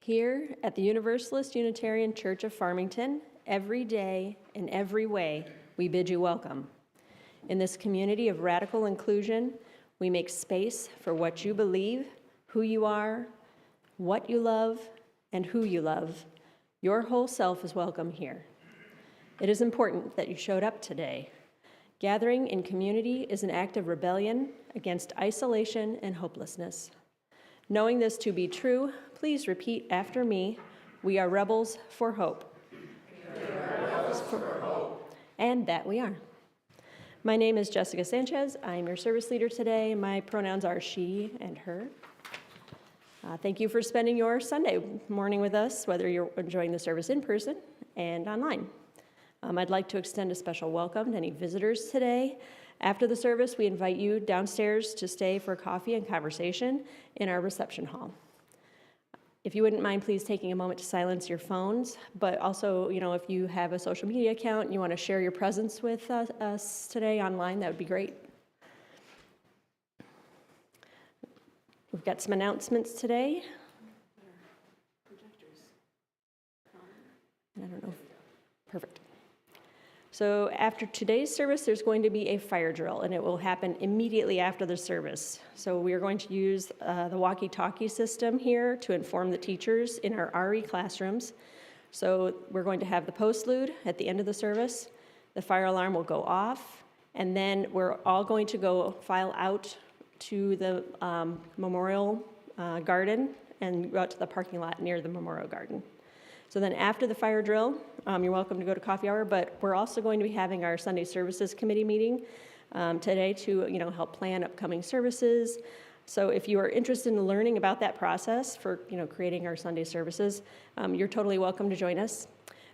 Here at the Universalist Unitarian Church of Farmington, every day in every way, we bid you welcome. In this community of radical inclusion, we make space for what you believe, who you are, what you love, and who you love. Your whole self is welcome here. It is important that you showed up today. Gathering in community is an act of rebellion against isolation and hopelessness. Knowing this to be true, please repeat after me. We are rebels for hope. We are rebels for hope. And that we are. My name is Jessica Sanchez. I'm your service leader today. My pronouns are she and her. Thank you for spending your Sunday morning with us, whether you're enjoying the service in person and online. I'd like to extend a special welcome to any visitors today. After the service, we invite you downstairs to stay for coffee and conversation in our reception hall. If you wouldn't mind, please taking a moment to silence your phones, but also, if you have a social media account and you want to share your presence with us today online, that would be great. We've got some announcements today. I don't know. Perfect. So after today's service, there's going to be a fire drill, and it will happen immediately after the service. So we are going to use the walkie-talkie system here to inform the teachers in our RE classrooms. So we're going to have the postlude at the end of the service. The fire alarm will go off, and then we're all going to go file out to the memorial garden and go out to the parking lot near the memorial garden. So then after the fire drill, you're welcome to go to coffee hour, but we're also going to be having our Sunday Services Committee meeting today to help plan upcoming services. So if you are interested in learning about that process for creating our Sunday services, you're totally welcome to join us.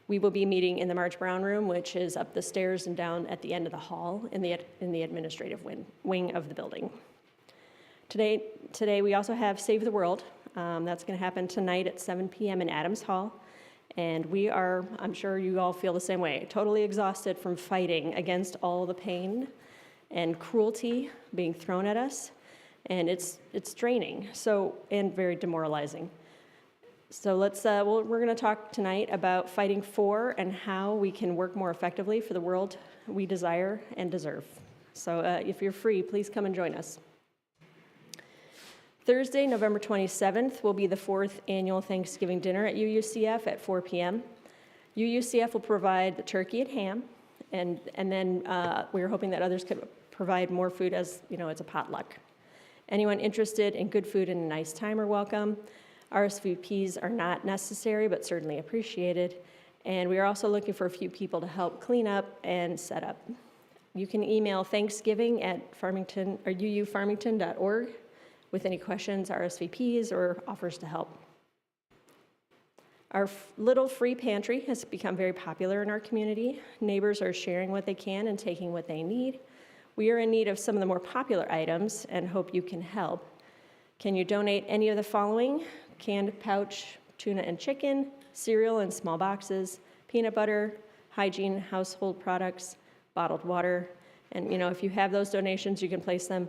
We will be meeting in the March Brown room, which is up the stairs and down at the end of the hall in the administrative wing of the building. Today we also have Save the World. That's going to happen tonight at 7 p.m. in Adams Hall. And we are, I'm sure you all feel the same way, totally exhausted from fighting against all the pain and cruelty being thrown at us. And it's draining, and very demoralizing. So we're going to talk tonight about fighting for and how we can work more effectively for the world we desire and deserve. So if you're free, please come and join us. Thursday, November 27th, will be the 4th annual Thanksgiving dinner at UUCF at 4 p.m. UUCF will provide the turkey and ham, and then we're hoping that others could provide more food as, it's a potluck. Anyone interested in good food and a nice time are welcome. RSVPs are not necessary, but certainly appreciated. And we are also looking for a few people to help clean up and set up. You can email thanksgiving@ufarmington.org. with any questions, RSVPs, or offers to help. Our little free pantry has become very popular in our community. Neighbors are sharing what they can and taking what they need. We are in need of some of the more popular items and hope you can help. Can you donate any of the following? Canned pouch tuna and chicken, cereal in small boxes, peanut butter, hygiene household products, bottled water. And if you have those donations, you can place them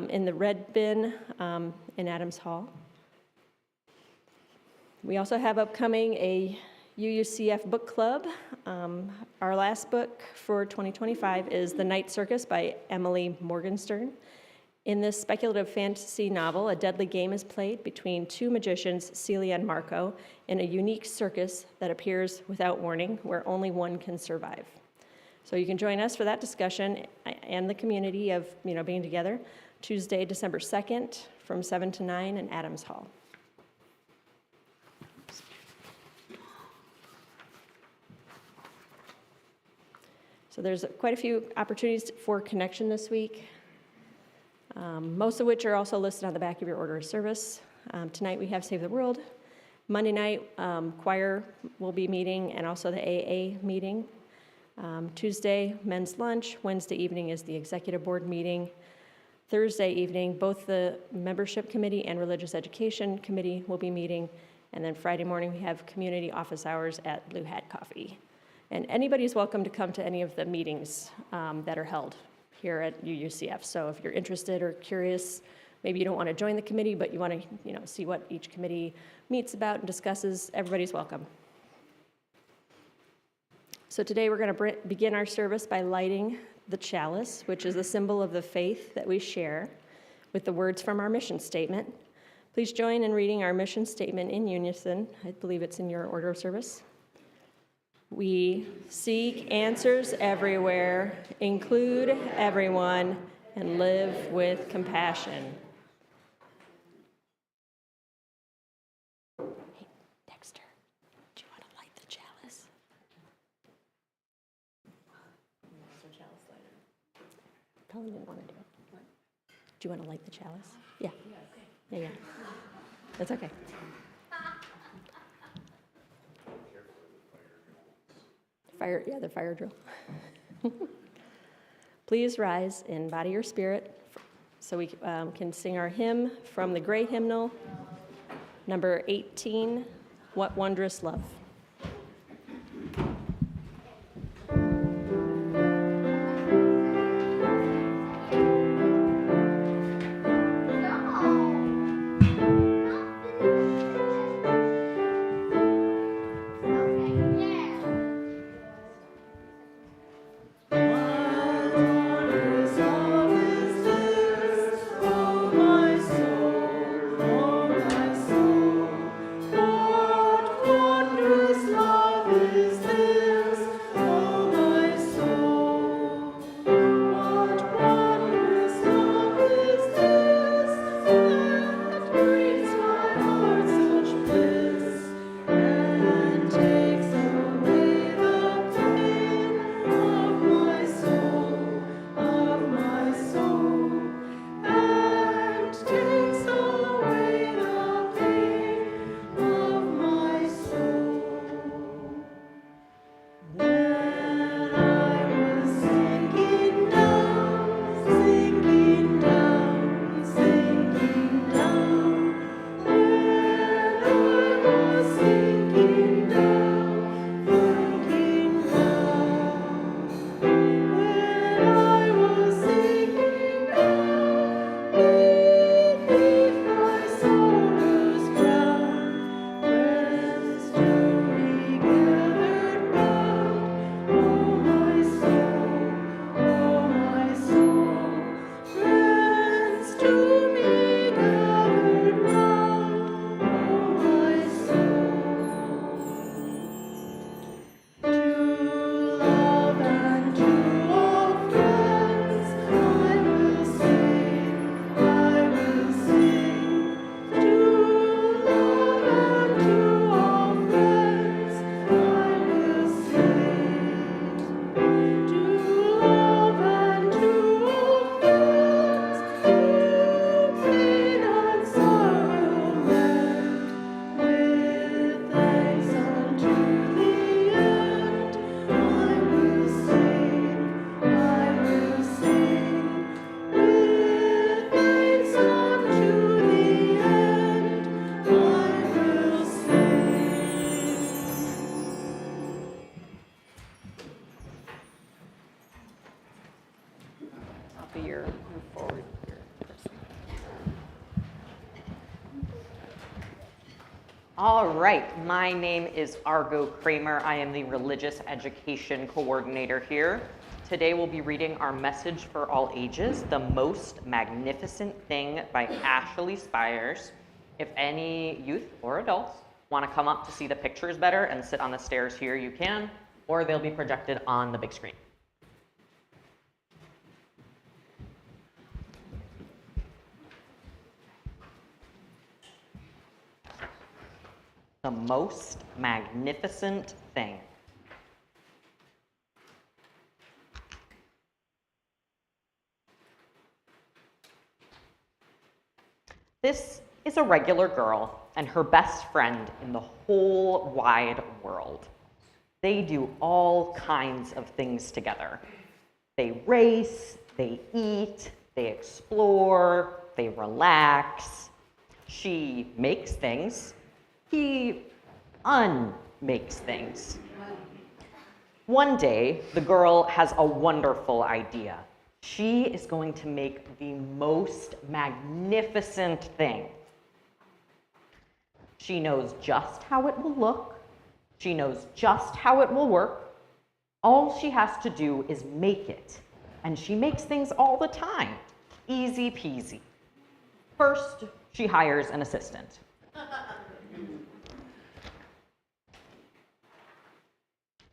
in the red bin in Adams Hall. We also have upcoming a UUCF book club. Our last book for 2025 is The Night Circus by Emily Morgenstern. In this speculative fantasy novel, a deadly game is played between two magicians, Celia and Marco, in a unique circus that appears without warning, where only one can survive. So you can join us for that discussion and the community of being together Tuesday, December 2nd from 7 to 9 in Adams Hall. So there's quite a few opportunities for connection this week, most of which are also listed on the back of your order of service. Tonight we have Save the World. Monday night, choir will be meeting, and also the AA meeting. Tuesday, men's lunch. Wednesday evening is the executive board meeting. Thursday evening, both the membership committee and religious education committee will be meeting. And then Friday morning, we have community office hours at Blue Hat Coffee. And anybody's welcome to come to any of the meetings that are held here at UUCF. So if you're interested or curious maybe you don't want to join the committee, but you want to see what each committee meets about and discusses, everybody's welcome. So today we're going to begin our service by lighting the chalice, which is a symbol of the faith that we share, with the words from our mission statement. Please join in reading our mission statement in unison. I believe it's in your order of service. We seek answers everywhere, include everyone, and live with compassion. Hey, Dexter, do you want to light the chalice? Probably didn't want to do it. What? Do you want to light the chalice? Yeah. Yeah. That's okay. The fire drill. Please rise in body or spirit so we can sing our hymn from the gray hymnal, number 18, What Wondrous Love. All right, my name is Argo Kramer. I am the Religious Education Coordinator here. Today we'll be reading our Message for All Ages, The Most Magnificent Thing by Ashley Spires. If any youth or adults want to come up to see the pictures better and sit on the stairs here, you can, or they'll be projected on the big screen. The most magnificent thing. This is a regular girl and her best friend in the whole wide world. They do all kinds of things together. They race, they eat, they explore, they relax. She makes things. He unmakes things. One day, the girl has a wonderful idea. She is going to make the most magnificent thing. She knows just how it will look. She knows just how it will work. All she has to do is make it. And she makes things all the time. Easy peasy. First, she hires an assistant.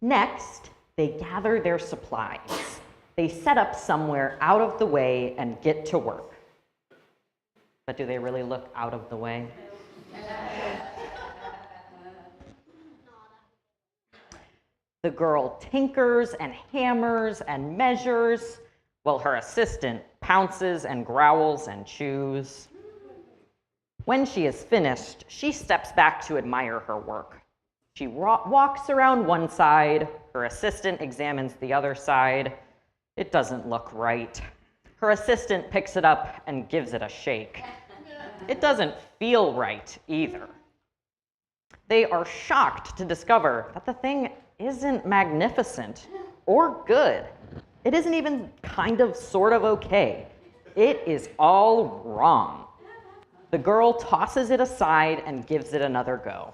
Next, they gather their supplies. They set up somewhere out of the way and get to work. But do they really look out of the way? The girl tinkers and hammers and measures, while her assistant pounces and growls and chews. When she is finished, she steps back to admire her work. She walks around one side, her assistant examines the other side. It doesn't look right. Her assistant picks it up and gives it a shake. It doesn't feel right either. They are shocked to discover that the thing isn't magnificent or good. It isn't even kind of, sort of okay. It is all wrong. The girl tosses it aside and gives it another go.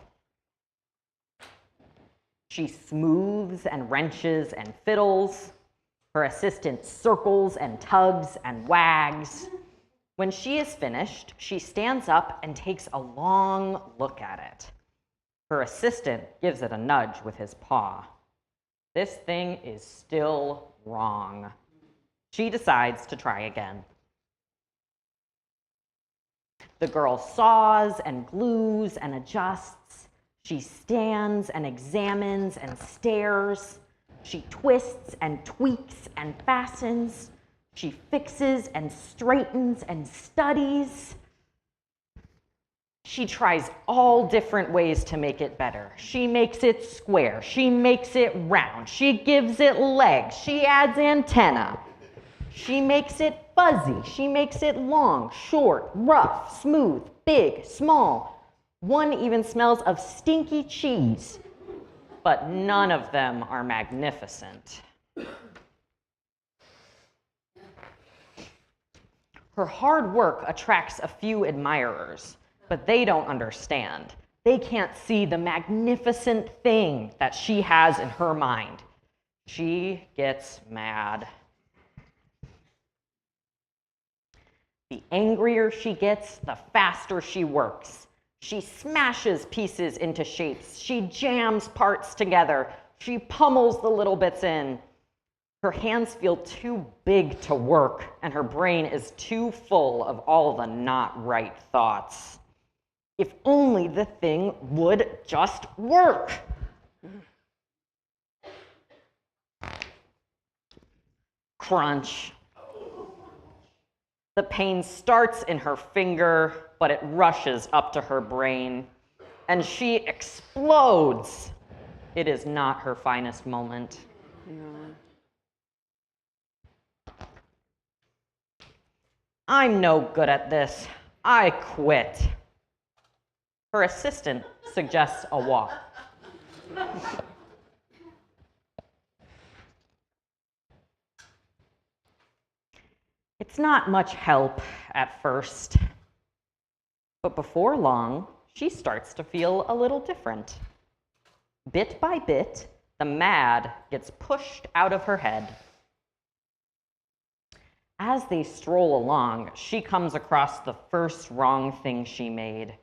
She smooths and wrenches and fiddles. Her assistant circles and tugs and wags. When she is finished, she stands up and takes a long look at it. Her assistant gives it a nudge with his paw. This thing is still wrong. She decides to try again. The girl saws and glues and adjusts. She stands and examines and stares. She twists and tweaks and fastens. She fixes and straightens and studies. She tries all different ways to make it better. She makes it square. She makes it round. She gives it legs. She adds antenna. She makes it fuzzy. She makes it long, short, rough, smooth, big, small. One even smells of stinky cheese. But none of them are magnificent. Her hard work attracts a few admirers, but they don't understand. They can't see the magnificent thing that she has in her mind. She gets mad. The angrier she gets, the faster she works. She smashes pieces into shapes. She jams parts together. She pummels the little bits in. Her hands feel too big to work, and her brain is too full of all the not right thoughts. If only the thing would just work. Crunch. The pain starts in her finger, but it rushes up to her brain, and she explodes. It is not her finest moment. No. I'm no good at this. I quit. Her assistant suggests a walk. It's not much help at first, but before long, she starts to feel a little different. Bit by bit, the mad gets pushed out of her head. As they stroll along, she comes across the first wrong thing she made.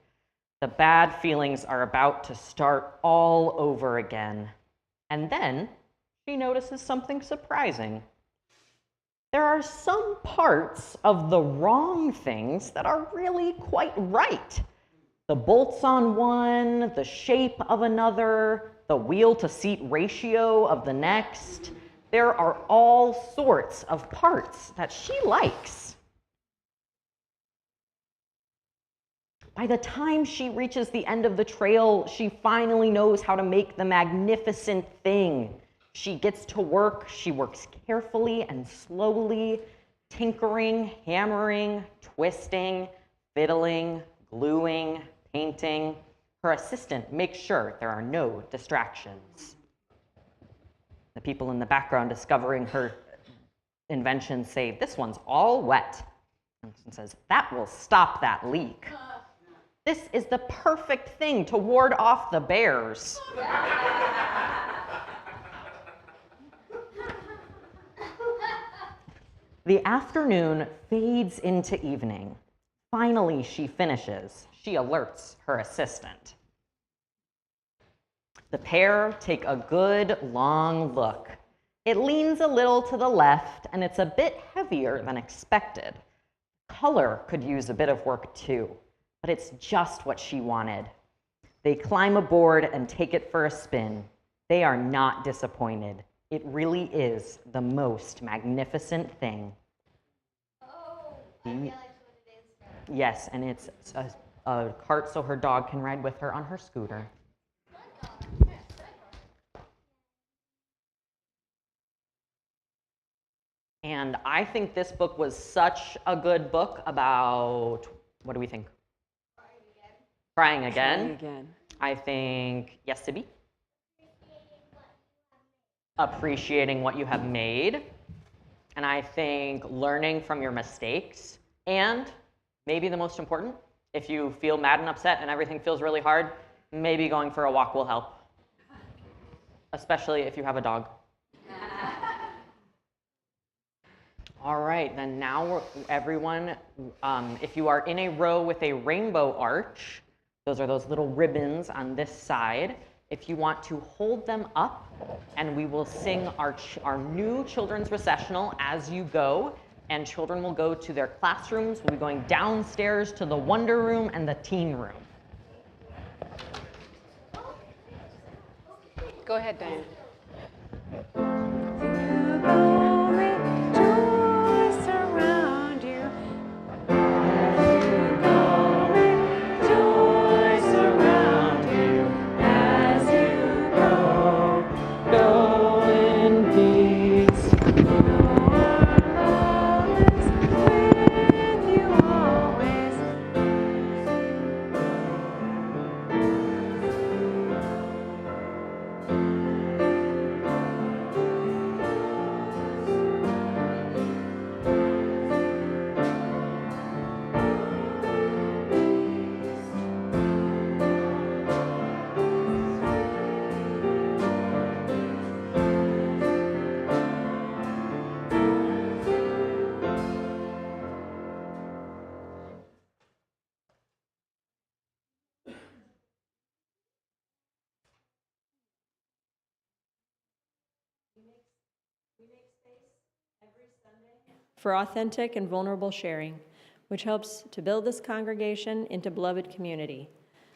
The bad feelings are about to start all over again. And then she notices something surprising. There are some parts of the wrong things that are really quite right. The bolts on one, the shape of another, the wheel-to-seat ratio of the next. There are all sorts of parts that she likes. By the time she reaches the end of the trail, she finally knows how to make the magnificent thing. She gets to work. She works carefully and slowly, tinkering, hammering, twisting, fiddling, gluing, painting. Her assistant makes sure there are no distractions. The people in the background discovering her inventions say, this one's all wet. And says, that will stop that leak. This is the perfect thing to ward off the bears. The afternoon fades into evening. Finally, she finishes. She alerts her assistant. The pair take a good long look. It leans a little to the left, and it's a bit heavier than expected. Color could use a bit of work too, but it's just what she wanted. They climb aboard and take it for a spin. They are not disappointed. It really is the most magnificent thing. Oh, I realized what it is. Yes, and it's a cart so her dog can ride with her on her scooter. And I think this book was such a good book about, what do we think? Trying again. Trying again. I think, yes, Sibby? Appreciating what you have made. And I think learning from your mistakes. And maybe the most important, if you feel mad and upset and everything feels really hard, maybe going for a walk will help. Especially if you have a dog. All right, then now everyone, if you are in a row with a rainbow arch, those are those little ribbons on this side. If you want to hold them up, and we will sing our new children's recessional as you go, and children will go to their classrooms. We'll be going downstairs to the Wonder Room and the Teen Room. Go ahead, Diane. For authentic and vulnerable sharing, which helps to build this congregation into beloved community.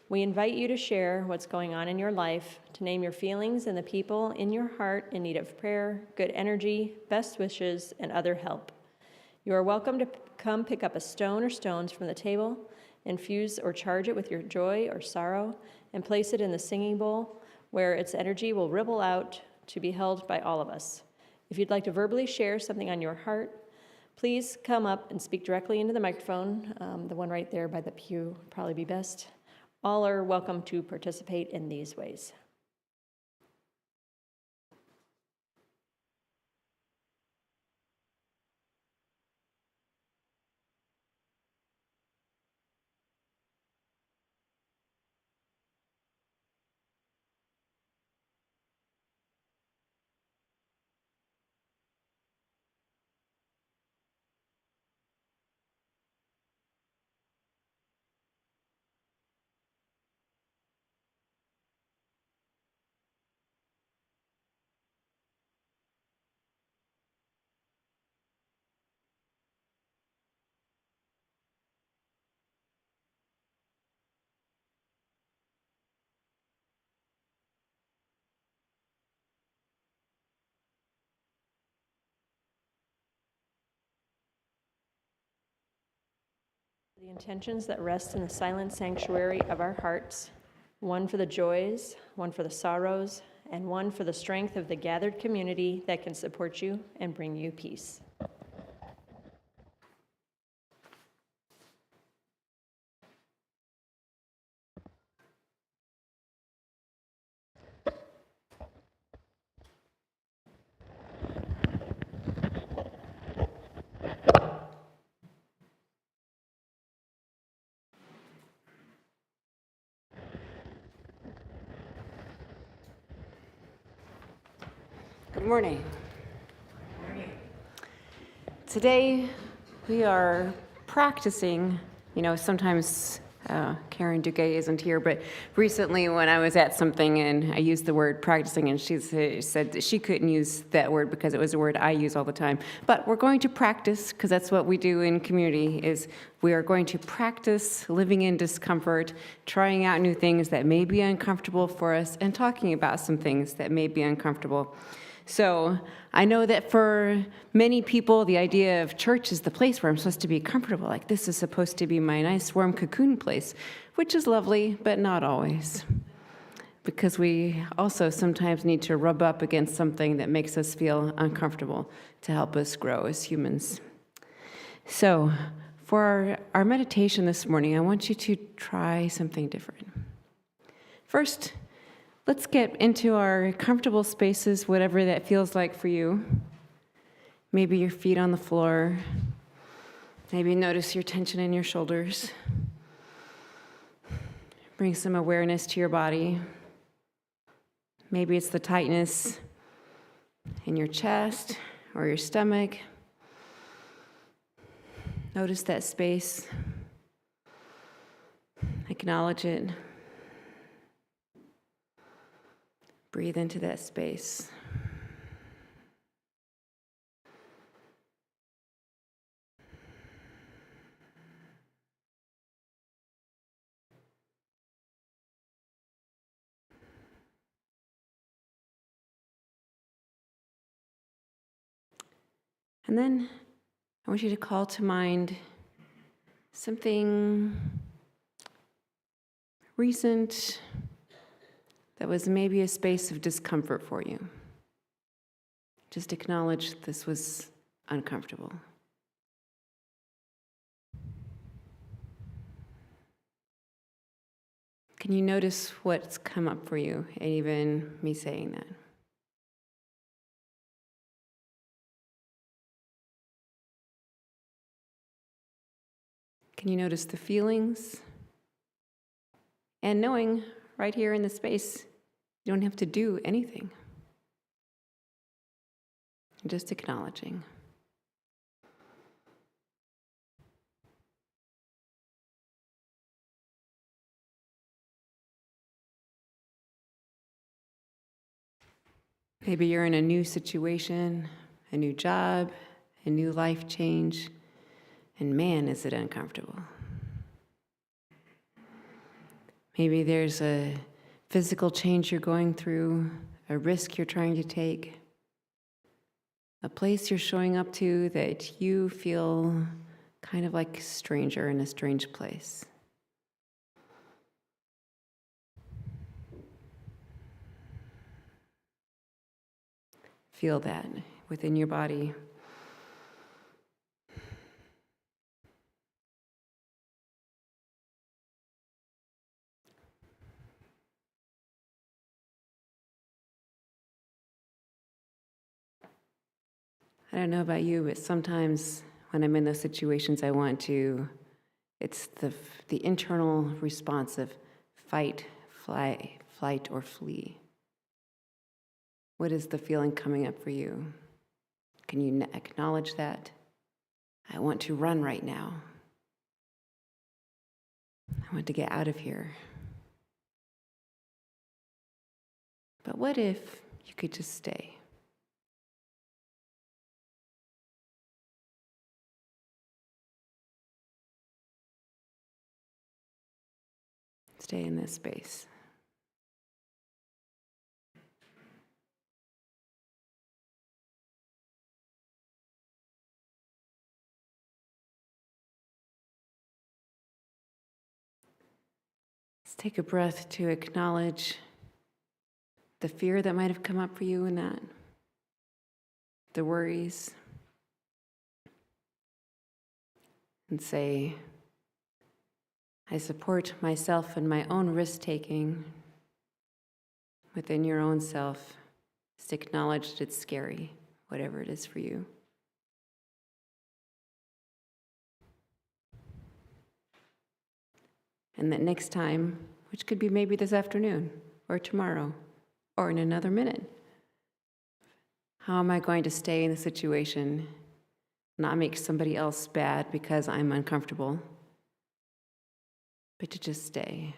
We invite you to share what's going on in your life, to name your feelings and the people in your heart in need of prayer, good energy, best wishes, and other help. You are welcome to come pick up a stone or stones from the table, infuse or charge it with your joy or sorrow, and place it in the singing bowl where its energy will ripple out to be held by all of us. If you'd like to verbally share something on your heart, please come up and speak directly into the microphone. The one right there by the pew would probably be best. All are welcome to participate in these ways. The intentions that rest in the silent sanctuary of our hearts, one for the joys, one for the sorrows, and one for the strength of the gathered community that can support you and bring you peace. morning. Today we are practicing, sometimes Karen Duguay isn't here, but recently when I was at something and I used the word practicing, and she said that she couldn't use that word because it was a word I use all the time. But we're going to practice, because that's what we do in community, is we are going to practice living in discomfort, trying out new things that may be uncomfortable for us, and talking about some things that may be uncomfortable. So I know that for many people, the idea of church is the place where I'm supposed to be comfortable. Like, this is supposed to be my nice, warm cocoon place, which is lovely, but not always. Because we also sometimes need to rub up against something that makes us feel uncomfortable to help us grow as humans. So for our meditation this morning, I want you to try something different. First, let's get into our comfortable spaces, whatever that feels like for you. Maybe your feet on the floor. Maybe notice your tension in your shoulders. Bring some awareness to your body. Maybe it's the tightness in your chest or your stomach. Notice that space. Acknowledge it. Breathe into that space. And then I want you to call to mind something recent that was maybe a space of discomfort for you. Just acknowledge this was uncomfortable. Can you notice what's come up for you, and even me saying that? Can you notice the feelings? And knowing right here in the space, you don't have to do anything. Just acknowledging. Maybe you're in a new situation, a new job, a new life change, and man, is it uncomfortable. Maybe there's a physical change you're going through, a risk you're trying to take, a place you're showing up to that you feel kind of like a stranger in a strange place. Feel that within your body. I don't know about you, but sometimes when I'm in those situations, it's the internal response of fight, flight, or flee. What is the feeling coming up for you? Can you acknowledge that? I want to run right now. I want to get out of here. But what if you could just stay? Stay in this space. Let's take a breath to acknowledge the fear that might have come up for you in that, the worries, and say, I support myself in my own risk-taking within your own self. Just acknowledge that it's scary, whatever it is for you. And that next time, which could be maybe this afternoon, or tomorrow, or in another minute, How am I going to stay in the situation, not make somebody else bad because I'm uncomfortable, but to just stay?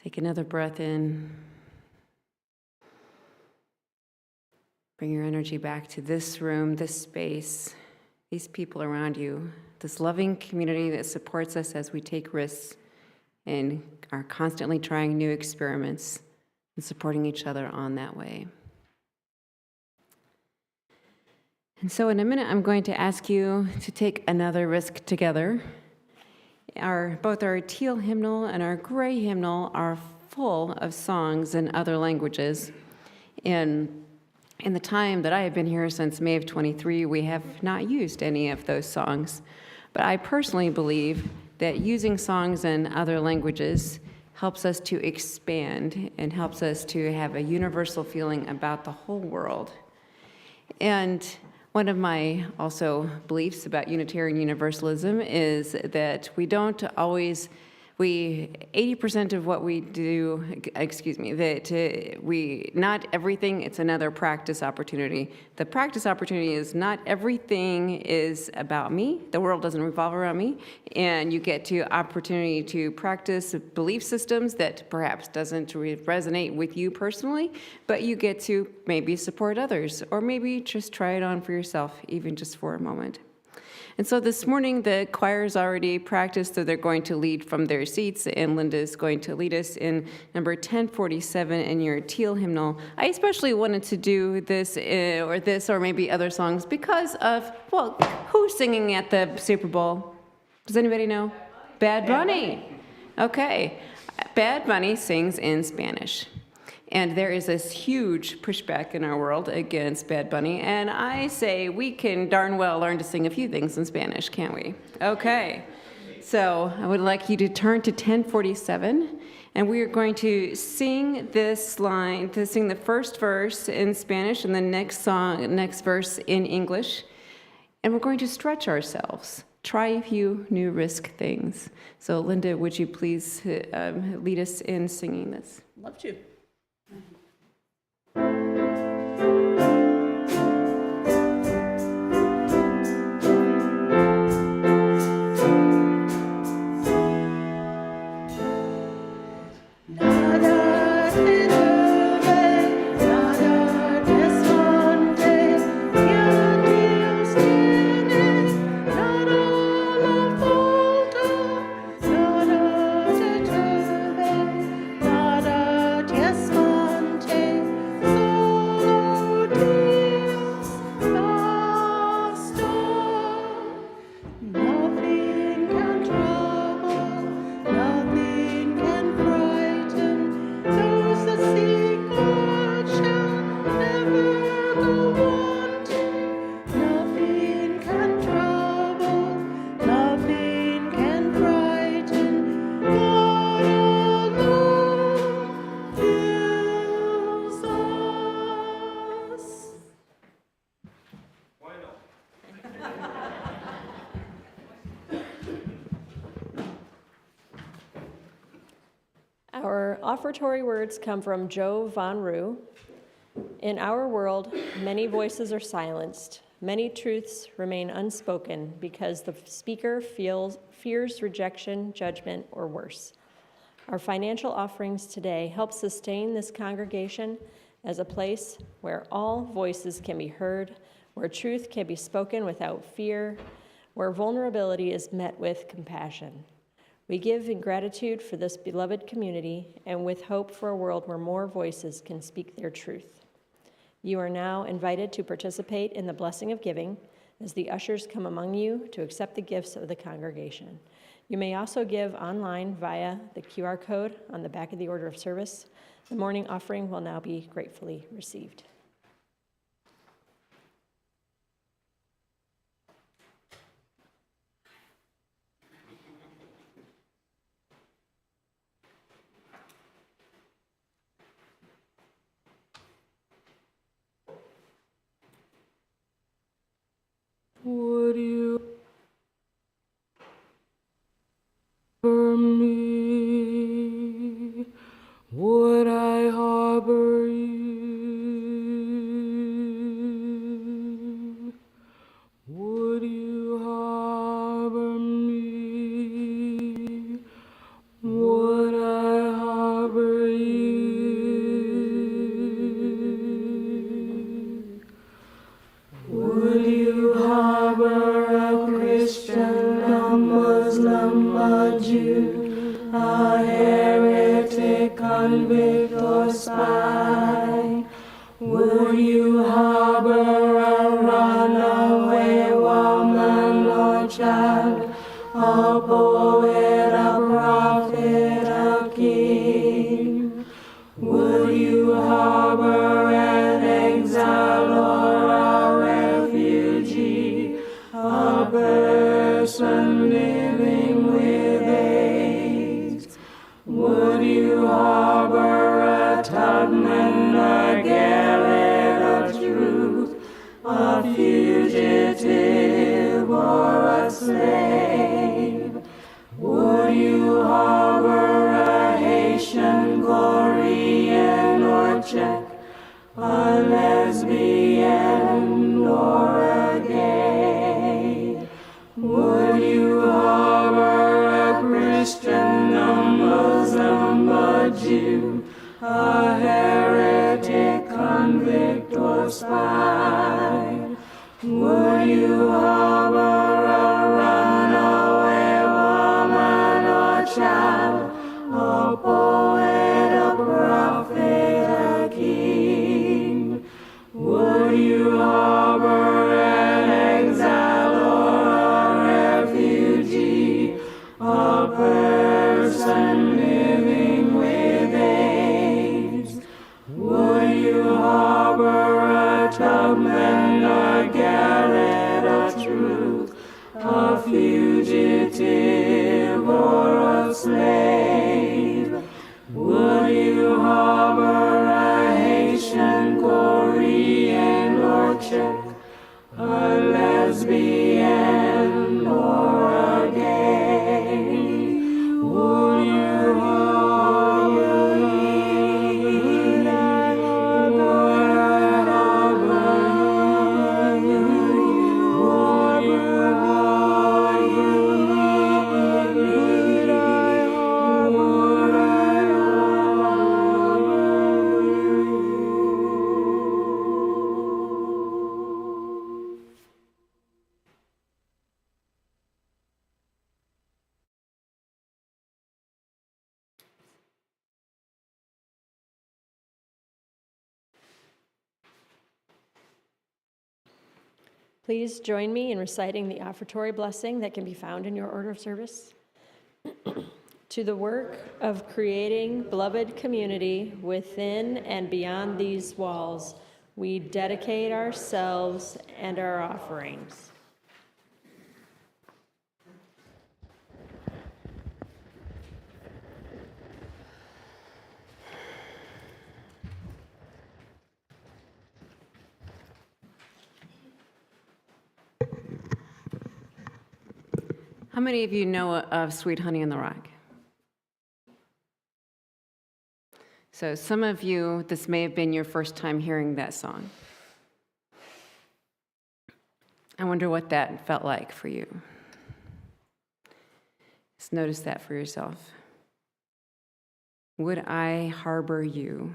Take another breath in. Bring your energy back to this room, this space, these people around you, this loving community that supports us as we take risks and are constantly trying new experiments and supporting each other on that way. And so in a minute, I'm going to ask you to take another risk together. Both our teal hymnal and our gray hymnal are full of songs in other languages. And in the time that I have been here since May of 23, we have not used any of those songs. But I personally believe that using songs in other languages helps us to expand and helps us to have a universal feeling about the whole world. And one of my also beliefs about Unitarian Universalism is that we don't always, 80% of what we do, not everything, it's another practice opportunity. The practice opportunity is not everything is about me. The world doesn't revolve around me. And you get to opportunity to practice belief systems that perhaps doesn't resonate with you personally, but you get to maybe support others, or maybe just try it on for yourself, even just for a moment. And so this morning, the choir's already practiced, so they're going to lead from their seats, and Linda is going to lead us in number 1047 in your teal hymnal. I especially wanted to do this, or maybe other songs, because of, well, who's singing at the Super Bowl? Does anybody know? Bad Bunny. Okay. Bad Bunny sings in Spanish. And there is this huge pushback in our world against Bad Bunny. And I say we can darn well learn to sing a few things in Spanish, can't we? Okay. So I would like you to turn to 1047. And we are going to sing this line, to sing the first verse in Spanish and the next verse in English. And we're going to stretch ourselves. Try a few new risk things. So Linda, would you please lead us in singing this? Love to. Our offertory words come from Joe Von Rue. In our world, many voices are silenced. Many truths remain unspoken because the speaker fears rejection, judgment, or worse. Our financial offerings today help sustain this congregation as a place where all voices can be heard, where truth can be spoken without fear, where vulnerability is met with compassion. We give in gratitude for this beloved community and with hope for a world where more voices can speak their truth. You are now invited to participate in the blessing of giving as the ushers come among you to accept the gifts of the congregation. You may also give online via the QR code on the back of the order of service. The morning offering will now be gratefully received. Would you sky. Would you harbor a runaway woman or child, a poet, a prophet, a king? Would you harbor an exile or a refugee, a person living with AIDS? Would you harbor a Tubman, a Garrett, a Truth, a fugitive or a slave? Would you harbor a Haitian, Korean, or Czech, a lesbian or a gay? Would you harbor a Christian, a Muslim, a Jew, a heretic, convict, or spy? Would you harbor a runaway woman or child, a poet, a prophet, a king? Would you harbor an exile or a refugee, a person living with AIDS? Would you harbor a Tubman, a Garrett, a Truth, a fugitive or a slave? Would you harbor a Haitian, Korean, or Czech, a lesbian or a gay? Would you harbor Please join me in reciting the offertory blessing that can be found in your order of service. To the work of creating beloved community within and beyond these walls, we dedicate ourselves and our offerings. How many of you know of Sweet Honey in the Rock? So some of you, this may have been your first time hearing that song. I wonder what that felt like for you. Just notice that for yourself. Would I harbor you?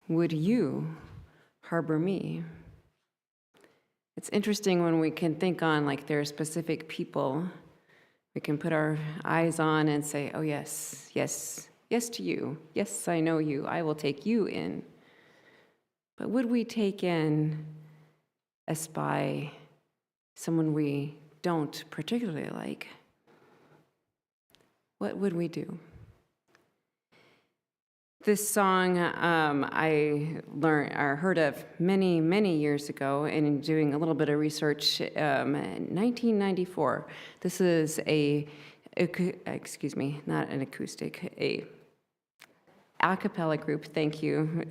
Would you harbor me? It's interesting when we can think on like there are specific people we can put our eyes on and say, oh yes, yes, yes to you. Yes, I know you. I will take you in. But would we take in a spy, someone we don't particularly like? What would we do? This song I heard of many, many years ago, and in doing a little bit of research, in 1994. This is a cappella group. Thank you.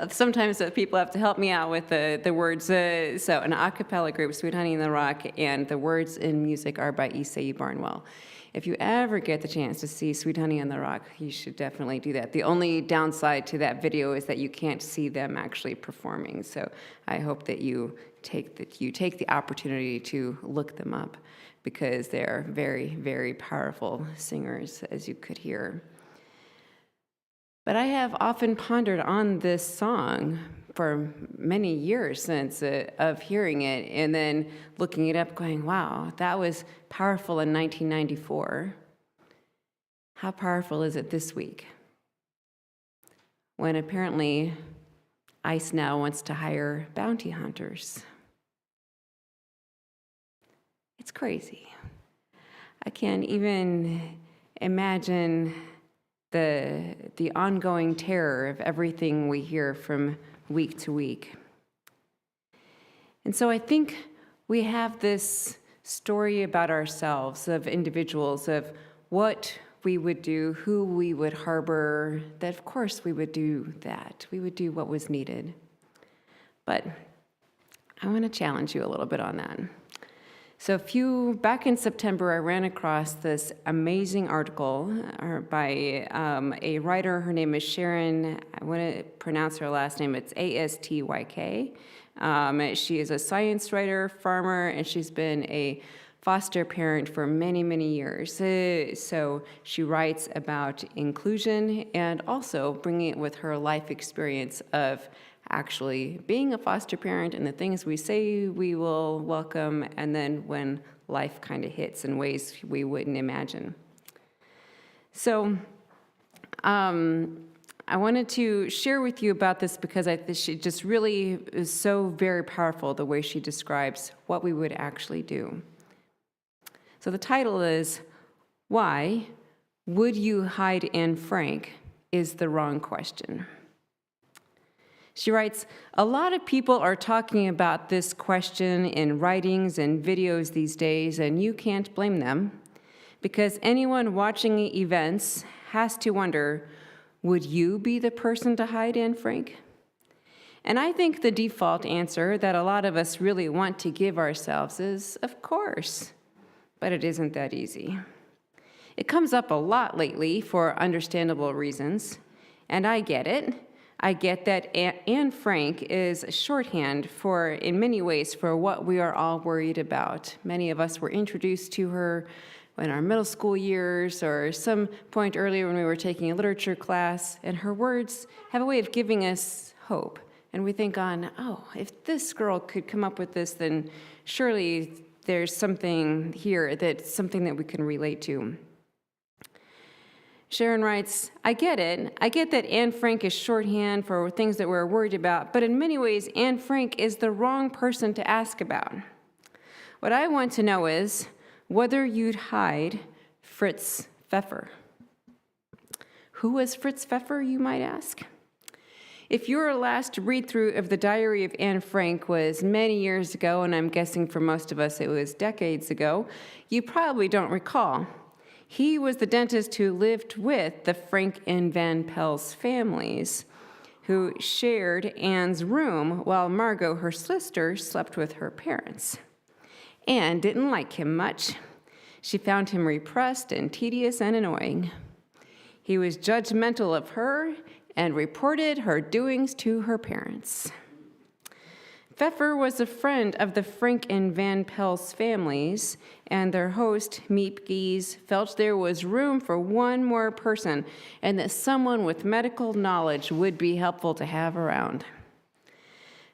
Sometimes people have to help me out with the words. So an a cappella group, Sweet Honey in the Rock, and the words and music are by Isai Barnwell. If you ever get the chance to see Sweet Honey in the Rock, you should definitely do that. The only downside to that video is that you can't see them actually performing. So I hope that you take the opportunity to look them up, because they're very, very powerful singers, as you could hear. But I have often pondered on this song for many years since of hearing it, and then looking it up going, wow, that was powerful in 1994. How powerful is it this week? when apparently ICE now wants to hire bounty hunters. It's crazy. I can't even imagine the ongoing terror of everything we hear from week to week. And so I think we have this story about ourselves, of individuals, of what we would do, who we would harbor, that of course we would do that. We would do what was needed. But I want to challenge you a little bit on that. So back in September, I ran across this amazing article by a writer. Her name is Sharon, I want to pronounce her last name, it's Astyk. She is a science writer, farmer, and she's been a foster parent for many, many years. So she writes about inclusion and also bringing it with her life experience of actually being a foster parent and the things we say we will welcome, and then when life kind of hits in ways we wouldn't imagine. So I wanted to share with you about this because I think she just really is so very powerful, the way she describes what we would actually do. So the title is, Why Would You Hide Anne Frank is the Wrong Question. She writes, a lot of people are talking about this question in writings and videos these days, and you can't blame them, because anyone watching events has to wonder, would you be the person to hide Anne Frank? And I think the default answer that a lot of us really want to give ourselves is, of course, but it isn't that easy. It comes up a lot lately for understandable reasons, and I get it. I get that Anne Frank is shorthand for, in many ways, for what we are all worried about. Many of us were introduced to her in our middle school years or some point earlier when we were taking a literature class, and her words have a way of giving us hope. And we think oh, if this girl could come up with this, then surely there's something here that's something that we can relate to. Sharon writes, I get it. I get that Anne Frank is shorthand for things that we're worried about, but in many ways, Anne Frank is the wrong person to ask about. What I want to know is whether you'd hide Fritz Pfeffer. Who was Fritz Pfeffer, you might ask? If your last read-through of the Diary of Anne Frank was many years ago, and I'm guessing for most of us it was decades ago, you probably don't recall. He was the dentist who lived with the Frank and Van Pels families, who shared Anne's room while Margot, her sister, slept with her parents. Anne didn't like him much. She found him repressed and tedious and annoying. He was judgmental of her and reported her doings to her parents. Pfeffer was a friend of the Frank and Van Pels families, and their host, Miep Gies, felt there was room for one more person and that someone with medical knowledge would be helpful to have around.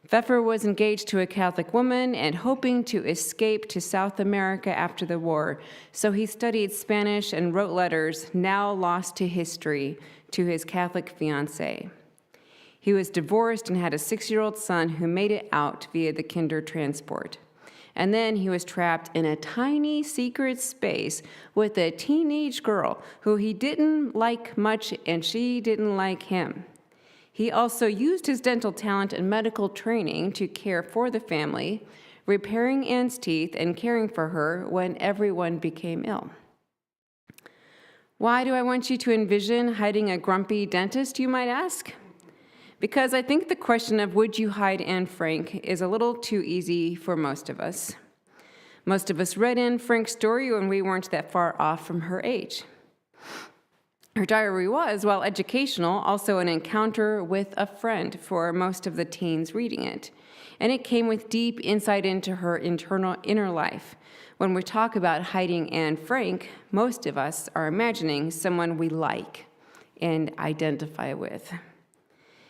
Pfeffer was engaged to a Catholic woman and hoping to escape to South America after the war, so he studied Spanish and wrote letters, now lost to history, to his Catholic fiancée. He was divorced and had a 6-year-old son who made it out via the Kinder transport. And then he was trapped in a tiny secret space with a teenage girl who he didn't like much and she didn't like him. He also used his dental talent and medical training to care for the family, repairing Anne's teeth and caring for her when everyone became ill. Why do I want you to envision hiding a grumpy dentist, you might ask? Because I think the question of would you hide Anne Frank is a little too easy for most of us. Most of us read Anne Frank's story when we weren't that far off from her age. Her diary was, while educational, also an encounter with a friend for most of the teens reading it. And it came with deep insight into her inner life. When we talk about hiding Anne Frank, most of us are imagining someone we like and identify with.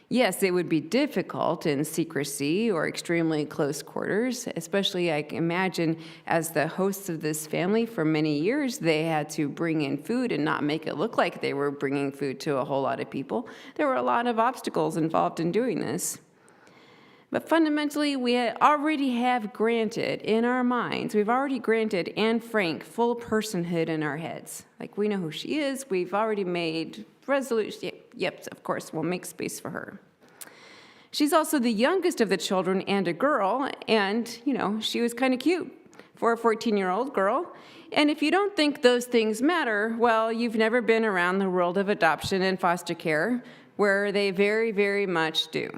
Yes, it would be difficult in secrecy or extremely close quarters, especially I can imagine as the hosts of this family for many years, they had to bring in food and not make it look like they were bringing food to a whole lot of people. There were a lot of obstacles involved in doing this. But fundamentally, we already have granted in our minds, we've already granted Anne Frank full personhood in our heads. Like, we know who she is, we've already made resolution. Yep, of course, we'll make space for her. She's also the youngest of the children and a girl, and, she was kind of cute for a 14-year-old girl. And if you don't think those things matter, well, you've never been around the world of adoption and foster care, where they very, very much do.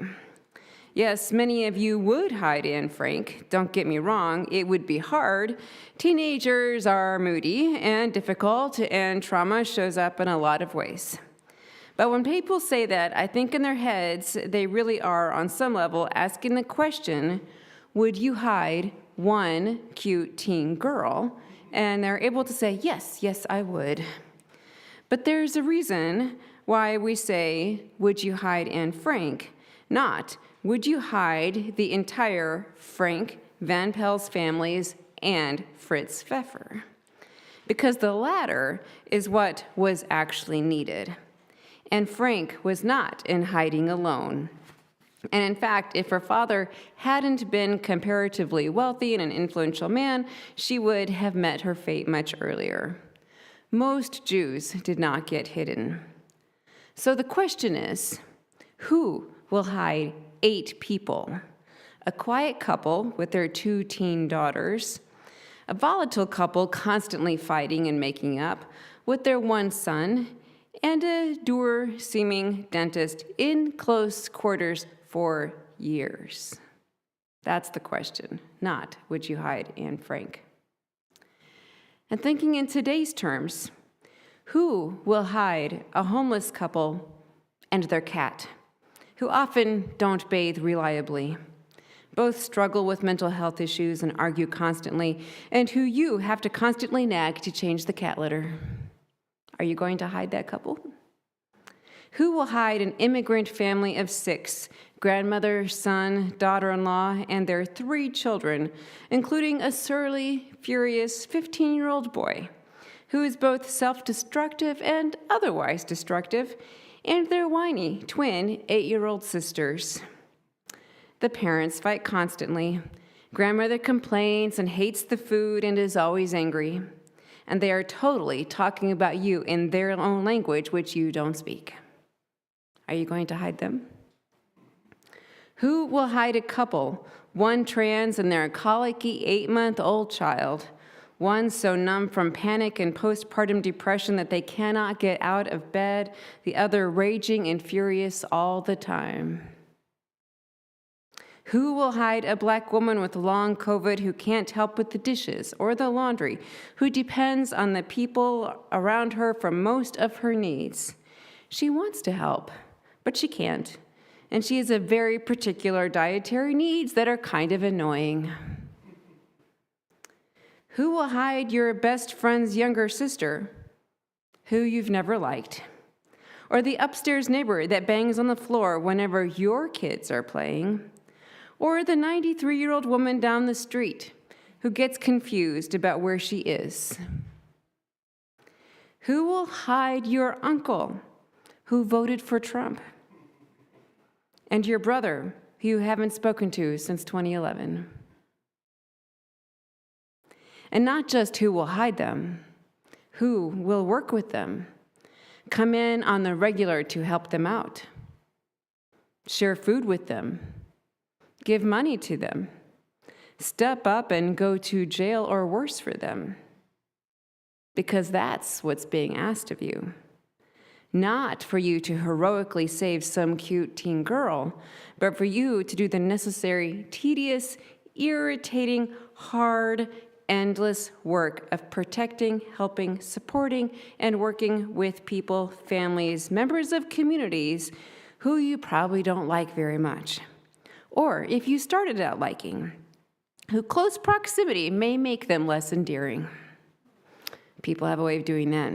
Yes, many of you would hide Anne Frank. Don't get me wrong, it would be hard. Teenagers are moody and difficult, and trauma shows up in a lot of ways. But when people say that, I think in their heads, they really are, on some level, asking the question, would you hide one cute teen girl? And they're able to say, yes, I would. But there's a reason why we say, would you hide Anne Frank? Not, would you hide the entire Frank Van Pel's families and Fritz Pfeffer? Because the latter is what was actually needed. And Frank was not in hiding alone. And in fact, if her father hadn't been comparatively wealthy and an influential man, she would have met her fate much earlier. Most Jews did not get hidden. So the question is, who will hide 8 people? A quiet couple with their 2 teen daughters, a volatile couple constantly fighting and making up with their 1 son, and a dour-seeming dentist in close quarters for years. That's the question, not would you hide Anne Frank? And thinking in today's terms, who will hide a homeless couple and their cat, who often don't bathe reliably, both struggle with mental health issues and argue constantly, and who you have to constantly nag to change the cat litter? Are you going to hide that couple? Who will hide an immigrant family of 6, grandmother, son, daughter-in-law, and their 3 children, including a surly, furious 15-year-old boy, who is both self-destructive and otherwise destructive, and their whiny twin 8-year-old sisters? The parents fight constantly. Grandmother complains and hates the food and is always angry. And they are totally talking about you in their own language, which you don't speak. Are you going to hide them? Who will hide a couple, one trans and their colicky 8-month-old child, one so numb from panic and postpartum depression that they cannot get out of bed, the other raging and furious all the time? Who will hide a Black woman with long COVID who can't help with the dishes or the laundry, who depends on the people around her for most of her needs? She wants to help, but she can't. And she has a very particular dietary needs that are kind of annoying. Who will hide your best friend's younger sister, who you've never liked? Or the upstairs neighbor that bangs on the floor whenever your kids are playing? Or the 93-year-old woman down the street who gets confused about where she is? Who will hide your uncle who voted for Trump? And your brother who you haven't spoken to since 2011? And not just who will hide them, who will work with them, come in on the regular to help them out, share food with them, give money to them, step up and go to jail or worse for them. Because that's what's being asked of you. Not for you to heroically save some cute teen girl, but for you to do the necessary, tedious, irritating, hard, endless work of protecting, helping, supporting, and working with people, families, members of communities who you probably don't like very much. Or if you started out liking, who close proximity may make them less endearing. People have a way of doing that.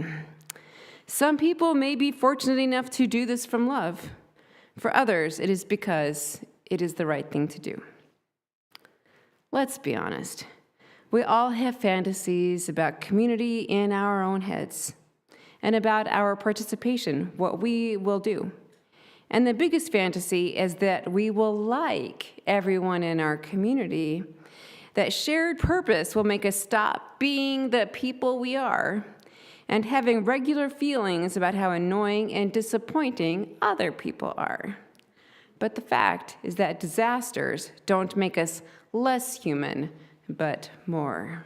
Some people may be fortunate enough to do this from love, For others, it is because it is the right thing to do. Let's be honest. We all have fantasies about community in our own heads and about our participation, what we will do. And the biggest fantasy is that we will like everyone in our community. That shared purpose will make us stop being the people we are and having regular feelings about how annoying and disappointing other people are. But the fact is that disasters don't make us less human, but more.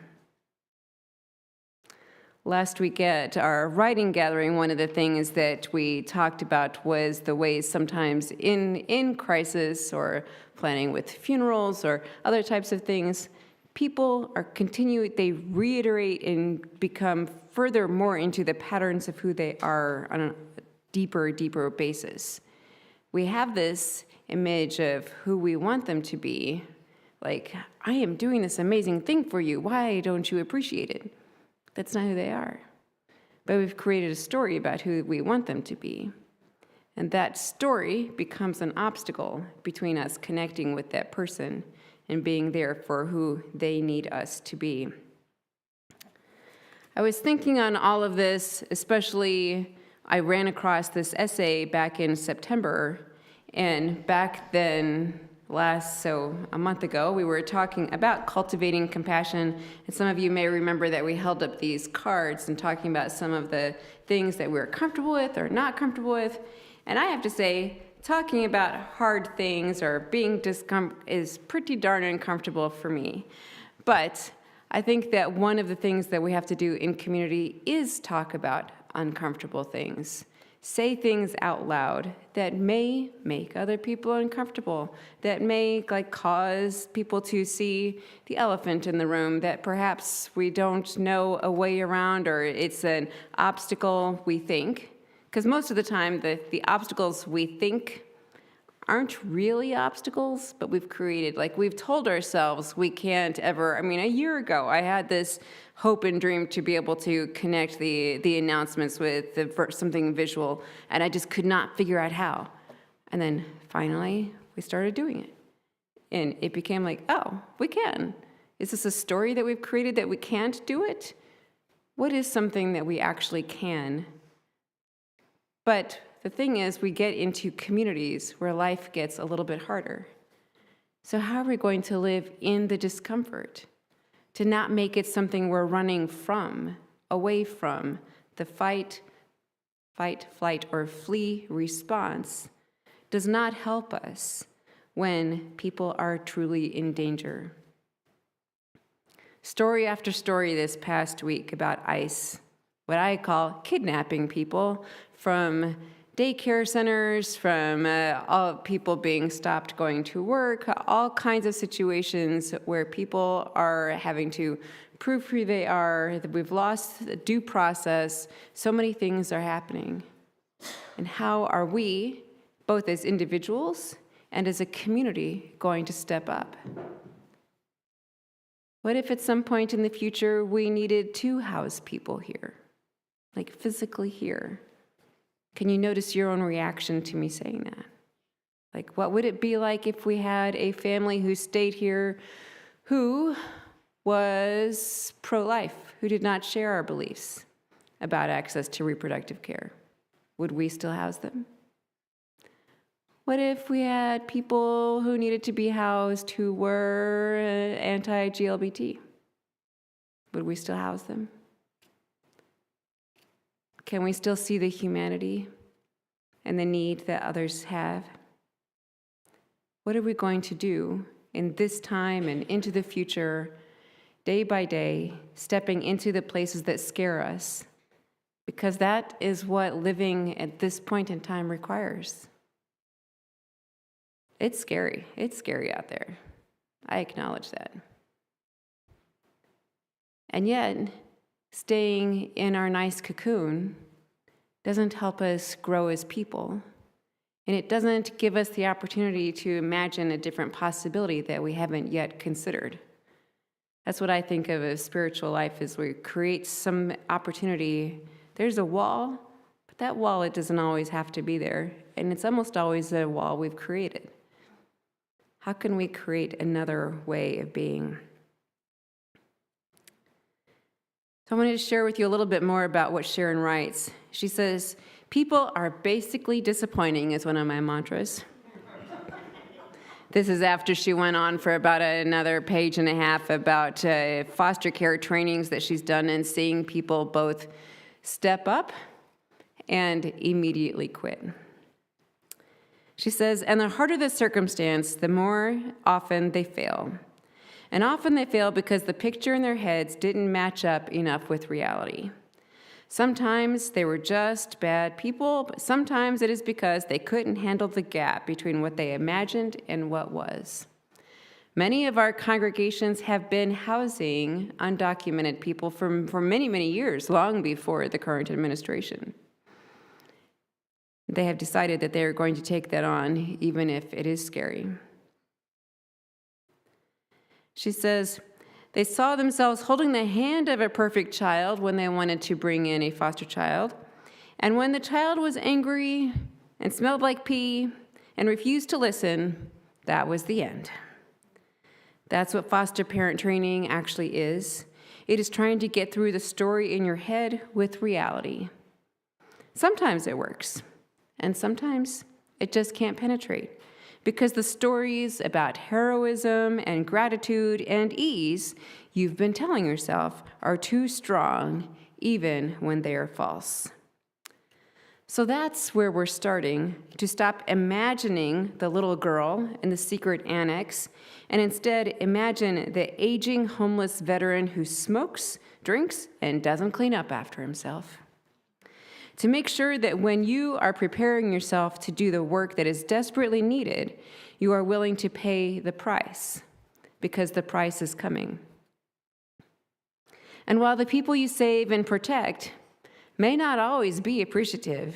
Last week at our writing gathering, one of the things that we talked about was the ways sometimes in crisis or planning with funerals or other types of things, people they reiterate and become further more into the patterns of who they are on a deeper basis. We have this image of who we want them to be, like, I am doing this amazing thing for you, why don't you appreciate it? That's not who they are. But we've created a story about who we want them to be. And that story becomes an obstacle between us connecting with that person and being there for who they need us to be. I was thinking on all of this, especially I ran across this essay back in September, and back then, a month ago, we were talking about cultivating compassion, and some of you may remember that we held up these cards and talking about some of the things that we were comfortable with or not comfortable with. And I have to say, talking about hard things or being is pretty darn uncomfortable for me. But I think that one of the things that we have to do in community is talk about uncomfortable things. Say things out loud that may make other people uncomfortable, that may cause people to see the elephant in the room that perhaps we don't know a way around, or it's an obstacle we think. Because most of the time, the obstacles we think aren't really obstacles, but we've created, we've told ourselves we can't ever. A year ago, I had this hope and dream to be able to connect the announcements with something visual, and I just could not figure out how. And then finally, we started doing it. And it became oh, we can. Is this a story that we've created that we can't do it? What is something that we actually can? But the thing is, we get into communities where life gets a little bit harder. So how are we going to live in the discomfort? To not make it something we're running from, away from. The fight, flight, or flee response does not help us when people are truly in danger. Story after story this past week about ICE, what I call kidnapping people from daycare centers, from all people being stopped going to work, all kinds of situations where people are having to prove who they are, that we've lost the due process. So many things are happening. And how are we, both as individuals and as a community, going to step up? What if at some point in the future we needed to house people here, physically here? Can you notice your own reaction to me saying that? What would it be like if we had a family who stayed here who was pro-life, who did not share our beliefs about access to reproductive care? Would we still house them? What if we had people who needed to be housed who were anti-GLBT? Would we still house them? Can we still see the humanity and the need that others have? What are we going to do in this time and into the future, day by day, stepping into the places that scare us? Because that is what living at this point in time requires. It's scary. It's scary out there. I acknowledge that. And yet, staying in our nice cocoon doesn't help us grow as people, and it doesn't give us the opportunity to imagine a different possibility that we haven't yet considered. That's what I think of as spiritual life, is we create some opportunity. There's a wall, but that wall, it doesn't always have to be there, and it's almost always a wall we've created. How can we create another way of being? So I wanted to share with you a little bit more about what Sharon writes. She says, "People are basically disappointing," is one of my mantras. This is after she went on for about another page and a half about foster care trainings that she's done and seeing people both step up and immediately quit. She says, "And the harder the circumstance, the more often they fail. And often they fail because the picture in their heads didn't match up enough with reality. Sometimes they were just bad people, but sometimes it is because they couldn't handle the gap between what they imagined and what was. Many of our congregations have been housing undocumented people for many, many years, long before the current administration. They have decided that they are going to take that on, even if it is scary." She says, "They saw themselves holding the hand of a perfect child when they wanted to bring in a foster child. And when the child was angry and smelled like pee and refused to listen, that was the end." That's what foster parent training actually is. It is trying to get through the story in your head with reality. Sometimes it works, and sometimes it just can't penetrate. Because the stories about heroism and gratitude and ease you've been telling yourself are too strong, even when they are false. So that's where we're starting, to stop imagining the little girl in the secret annex and instead imagine the aging homeless veteran who smokes, drinks, and doesn't clean up after himself. To make sure that when you are preparing yourself to do the work that is desperately needed, you are willing to pay the price, because the price is coming. And while the people you save and protect may not always be appreciative,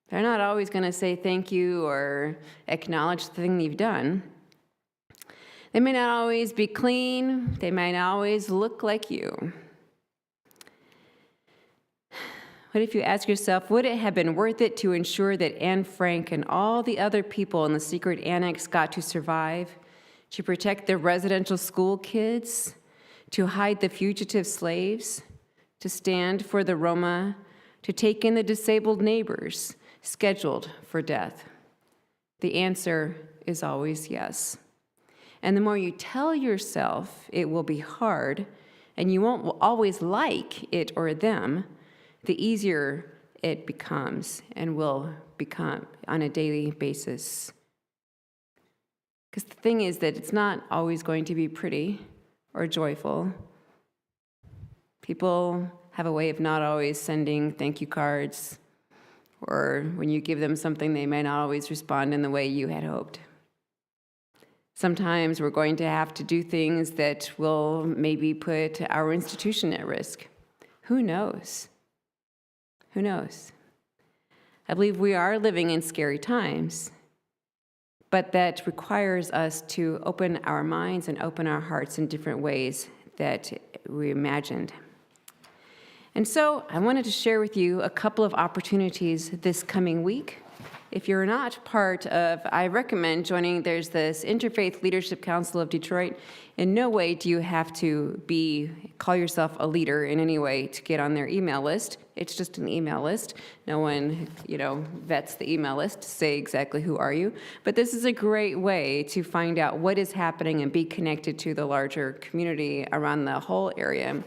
they're not always going to say thank you or acknowledge the thing you've done. They may not always be clean, they may not always look like you. What if you ask yourself, would it have been worth it to ensure that Anne Frank and all the other people in the secret annex got to survive, to protect the residential school kids, to hide the fugitive slaves, to stand for the Roma, to take in the disabled neighbors scheduled for death? The answer is always yes. And the more you tell yourself it will be hard, and you won't always like it or them, the easier it becomes and will become on a daily basis. Because the thing is that it's not always going to be pretty or joyful. People have a way of not always sending thank you cards, or when you give them something, they may not always respond in the way you had hoped. Sometimes we're going to have to do things that will maybe put our institution at risk. Who knows? Who knows? I believe we are living in scary times, but that requires us to open our minds and open our hearts in different ways that we imagined. And so I wanted to share with you a couple of opportunities this coming week. If you're not part of, I recommend joining, there's this Interfaith Leadership Council of Detroit. In no way do you have to call yourself a leader in any way to get on their email list. It's just an email list. No one, vets the email list to say exactly who are you. But this is a great way to find out what is happening and be connected to the larger community around the whole area.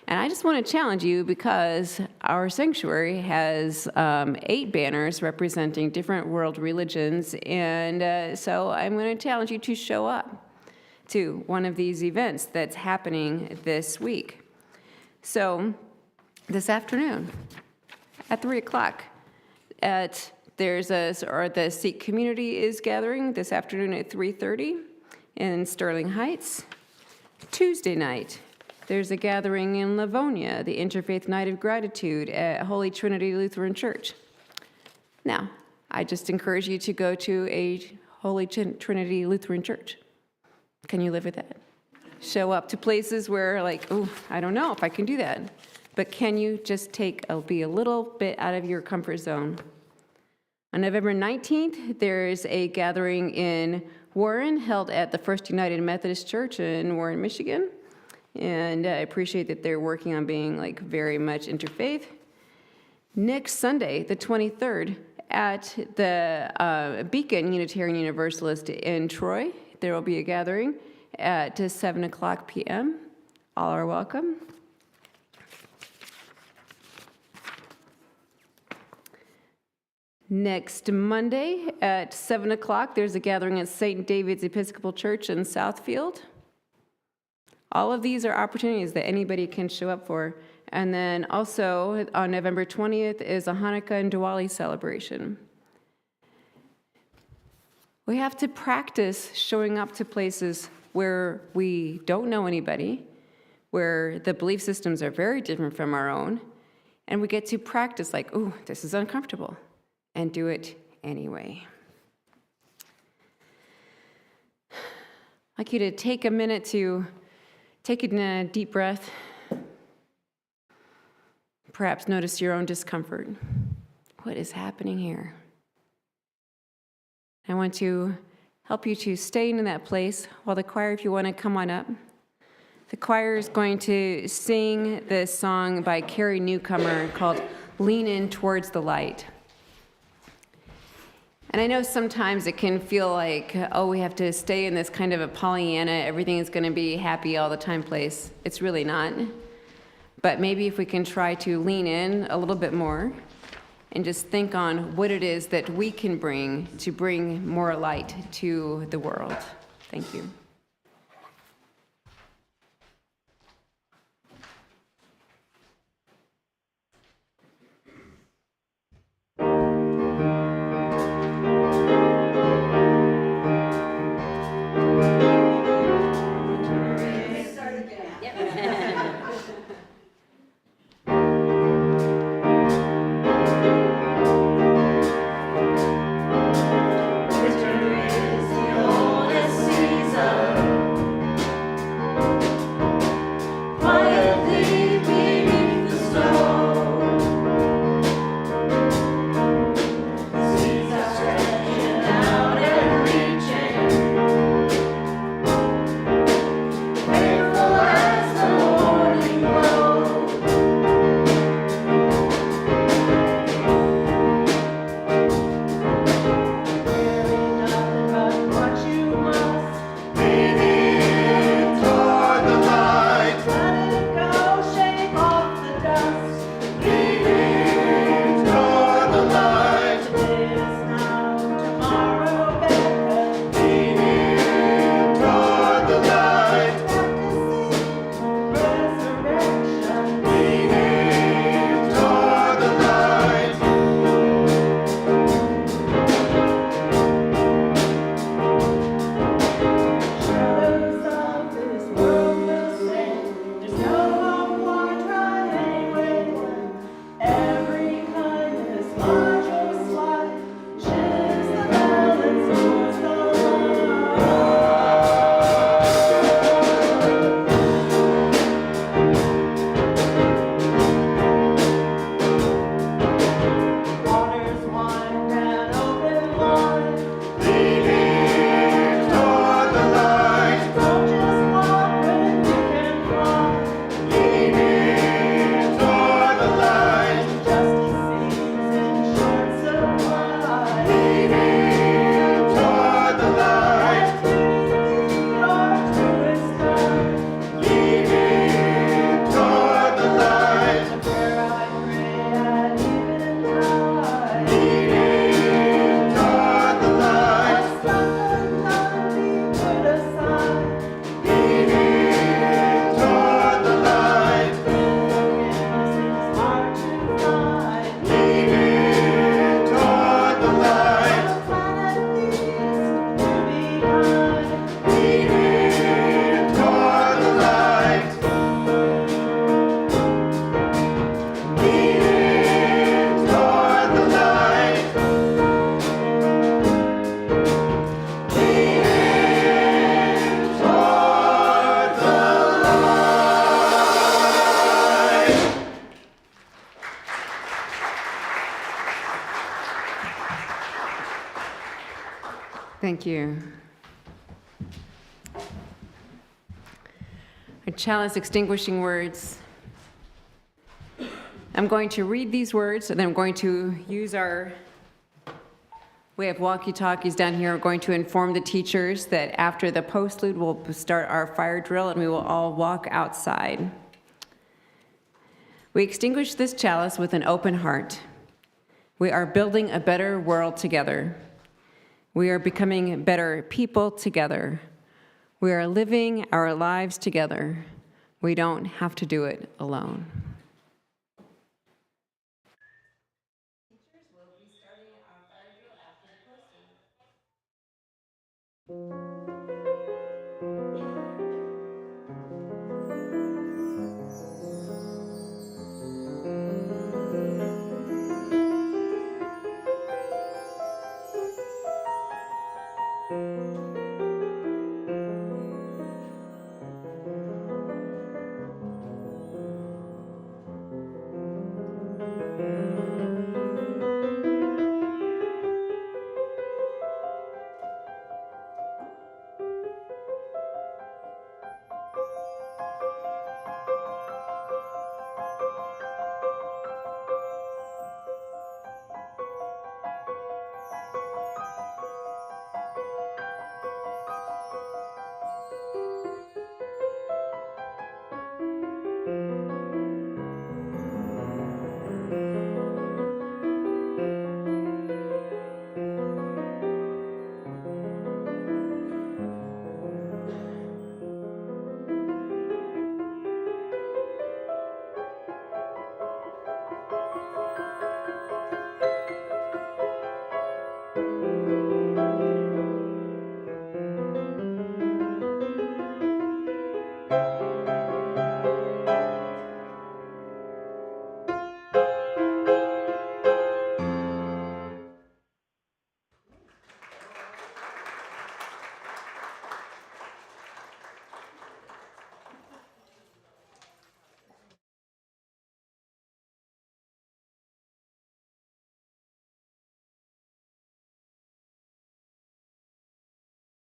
And I just want to challenge you, because our sanctuary has 8 banners representing different world religions, and so I'm going to challenge you to show up to one of these events that's happening this week. So this afternoon at 3 o'clock, the Sikh community is gathering this afternoon at 3:30 in Sterling Heights. Tuesday night, there's a gathering in Livonia, the Interfaith Night of Gratitude at Holy Trinity Lutheran Church. Now, I just encourage you to go to a Holy Trinity Lutheran Church. Can you live with that? Show up to places where, I don't know if I can do that. But can you just be a little bit out of your comfort zone? On November 19th, there's a gathering in Warren held at the First United Methodist Church in Warren, Michigan. And I appreciate that they're working on being like very much interfaith. Next Sunday, the 23rd, at the Beacon Unitarian Universalist in Troy, there will be a gathering at 7 o'clock p.m. All are welcome. Next Monday at 7 o'clock, there's a gathering at St. David's Episcopal Church in Southfield. All of these are opportunities that anybody can show up for. And then also on November 20th is a Hanukkah and Diwali celebration. We have to practice showing up to places where we don't know anybody, where the belief systems are very different from our own, and we get to practice like, ooh, this is uncomfortable, and do it anyway. I'd like you to take a minute to take a deep breath. Perhaps notice your own discomfort. What is happening here? I want to help you to stay in that place while the choir, if you want to come on up. The choir is going to sing this song by Carrie Newcomer called Lean In Towards the Light. And I know sometimes it can feel like, oh, we have to stay in this kind of a Pollyanna, everything is going to be happy all the time place. It's really not. But maybe if we can try to lean in a little bit more and just think on what it is that we can bring to bring more light to the world. Thank you. Winter is the oldest season. chalice extinguishing words. I'm going to read these words, and then I'm going to use our we have walkie-talkies down here. We're going to inform the teachers that after the postlude, we'll start our fire drill, and we will all walk outside. We extinguish this chalice with an open heart. We are building a better world together. We are becoming better people together. We are living our lives together. We don't have to do it alone. Teachers will be starting our fire drill after the postlude.